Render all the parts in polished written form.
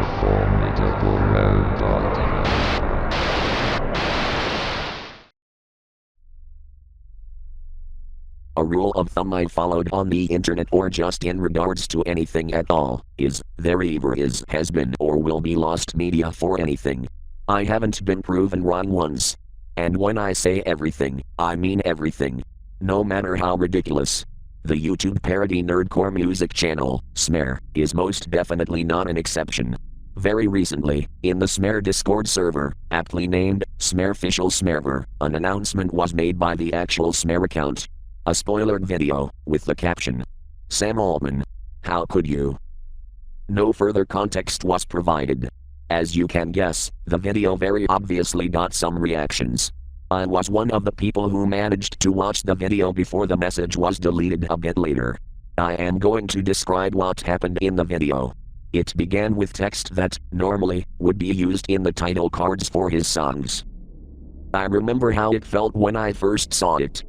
formidable nerd. A rule of thumb I followed on the internet or just in regards to anything at all is there either is, has been, or will be lost media for anything. I haven't been proven wrong once. And when I say everything, I mean everything. No matter how ridiculous. The YouTube parody nerdcore music channel, SMØR, is most definitely not an exception. Very recently, in the SMØR Discord server, aptly named SMØRfficial SMØRver, an announcement was made by the actual SMØR account. A spoilered video, with the caption, "Sam Altman. How could you?" No further context was provided. As you can guess, the video very obviously got some reactions. I was one of the people who managed to watch the video before the message was deleted a bit later. I am going to describe what happened in the video. It began with text that, normally, would be used in the title cards for his songs. I remember how it felt when I first saw it.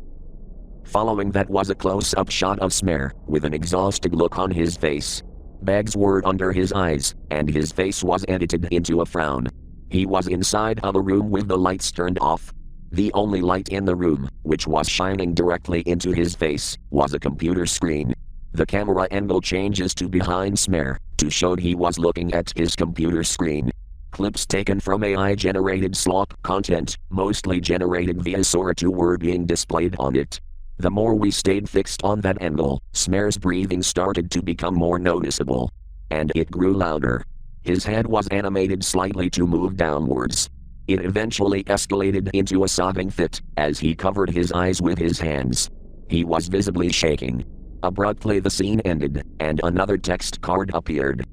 Following that was a close-up shot of SMØR, with an exhausted look on his face. Bags were under his eyes, and his face was edited into a frown. He was inside of a room with the lights turned off. The only light in the room, which was shining directly into his face, was a computer screen. The camera angle changes to behind SMØR, to show he was looking at his computer screen. Clips taken from AI-generated slop content, mostly generated via SORA 2, were being displayed on it. The more we stayed fixed on that angle, SMØR's breathing started to become more noticeable. And it grew louder. His head was animated slightly to move downwards. It eventually escalated into a sobbing fit, as he covered his eyes with his hands. He was visibly shaking. Abruptly the scene ended, and another text card appeared.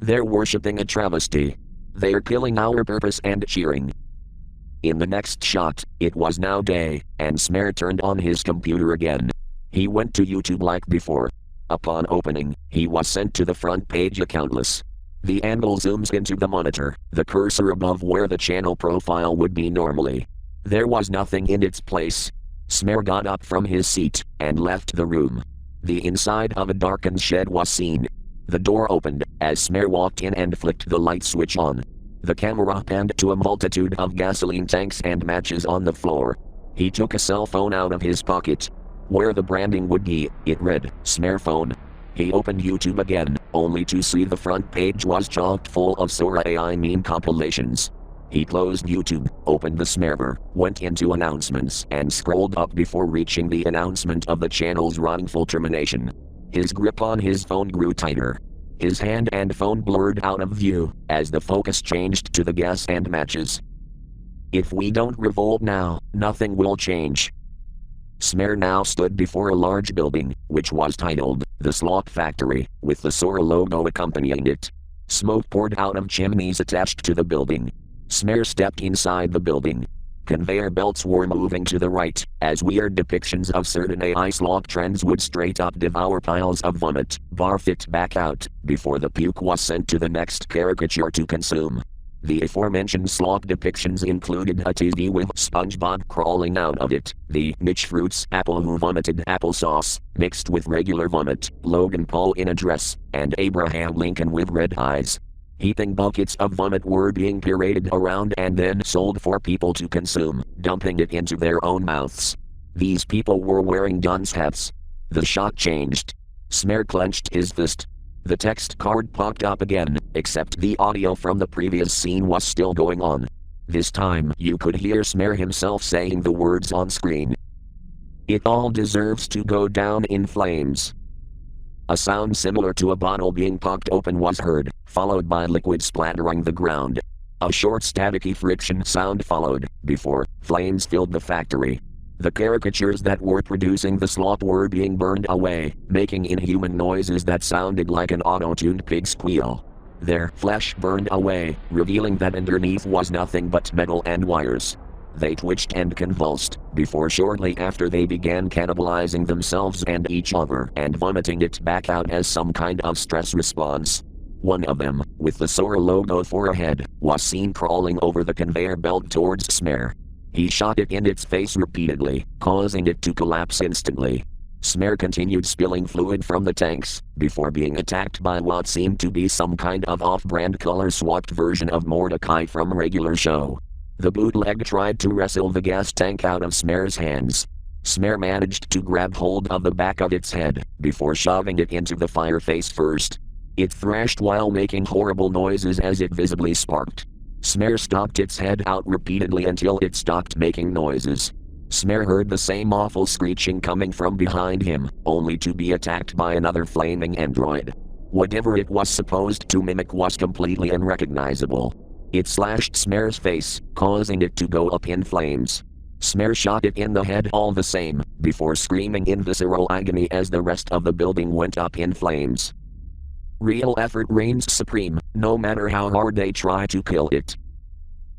"They're worshipping a travesty. They're killing our purpose and cheering." In the next shot, it was now day, and SMØR turned on his computer again. He went to YouTube like before. Upon opening, he was sent to the front page accountless. The angle zooms into the monitor, the cursor above where the channel profile would be normally. There was nothing in its place. SMØR got up from his seat, and left the room. The inside of a darkened shed was seen. The door opened, as SMØR walked in and flicked the light switch on. The camera panned to a multitude of gasoline tanks and matches on the floor. He took a cell phone out of his pocket. Where the branding would be, it read, SMØR phone. He opened YouTube again, only to see the front page was chock full of SORA AI meme compilations. He closed YouTube, opened the SMØRver, went into announcements and scrolled up before reaching the announcement of the channel's wrongful termination. His grip on his phone grew tighter. His hand and phone blurred out of view, as the focus changed to the gas and matches. "If we don't revolt now, nothing will change." SMØR now stood before a large building, which was titled, The Slop Factory, with the SORA logo accompanying it. Smoke poured out of chimneys attached to the building. SMØR stepped inside the building. Conveyor belts were moving to the right, as weird depictions of certain AI slop trends would straight up devour piles of vomit, barf it back out, before the puke was sent to the next caricature to consume. The aforementioned slop depictions included a TV with SpongeBob crawling out of it, the Niche Fruits apple who vomited applesauce, mixed with regular vomit, Logan Paul in a dress, and Abraham Lincoln with red eyes. Heaping buckets of vomit were being paraded around and then sold for people to consume, dumping it into their own mouths. These people were wearing dunce hats. The shot changed. SMØR clenched his fist. The text card popped up again, except the audio from the previous scene was still going on. This time you could hear SMØR himself saying the words on screen. "It all deserves to go down in flames." A sound similar to a bottle being popped open was heard, followed by liquid splattering the ground. A short staticky friction sound followed, before flames filled the factory. The caricatures that were producing the slop were being burned away, making inhuman noises that sounded like an auto-tuned pig squeal. Their flesh burned away, revealing that underneath was nothing but metal and wires. They twitched and convulsed, before shortly after they began cannibalizing themselves and each other and vomiting it back out as some kind of stress response. One of them, with the SORA logo for a head, was seen crawling over the conveyor belt towards SMØR. He shot it in its face repeatedly, causing it to collapse instantly. SMØR continued spilling fluid from the tanks, before being attacked by what seemed to be some kind of off-brand color-swapped version of Mordecai from regular show. The bootleg tried to wrestle the gas tank out of SMØR's hands. SMØR managed to grab hold of the back of its head, before shoving it into the fire face first. It thrashed while making horrible noises as it visibly sparked. SMØR stopped its head out repeatedly until it stopped making noises. SMØR heard the same awful screeching coming from behind him, only to be attacked by another flaming android. Whatever it was supposed to mimic was completely unrecognizable. It slashed SMØR's face, causing it to go up in flames. SMØR shot it in the head all the same, before screaming in visceral agony as the rest of the building went up in flames. Real effort reigns supreme, no matter how hard they try to kill it.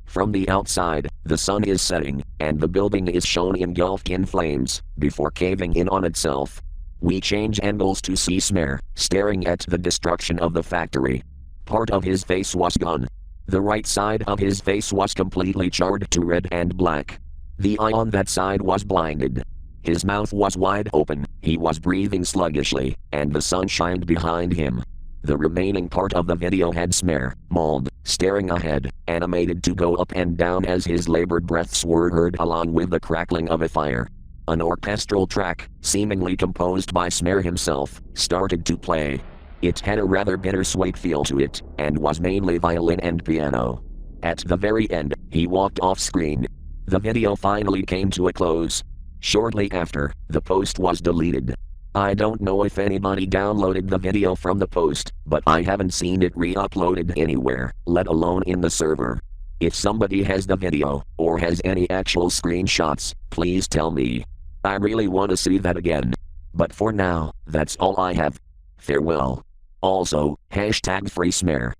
From the outside, the sun is setting, and the building is shown engulfed in flames, before caving in on itself. We change angles to see SMØR, staring at the destruction of the factory. Part of his face was gone. The right side of his face was completely charred to red and black. The eye on that side was blinded. His mouth was wide open, he was breathing sluggishly, and the sun shined behind him. The remaining part of the video had SMØR, mauled, staring ahead, animated to go up and down as his labored breaths were heard along with the crackling of a fire. An orchestral track, seemingly composed by SMØR himself, started to play. It had a rather bittersweet feel to it, and was mainly violin and piano. At the very end, he walked off screen. The video finally came to a close. Shortly after, the post was deleted. I don't know if anybody downloaded the video from the post, but I haven't seen it re-uploaded anywhere, let alone in the server. If somebody has the video, or has any actual screenshots, please tell me. I really want to see that again. But for now, that's all I have. Farewell. Also, #FreeSMØR.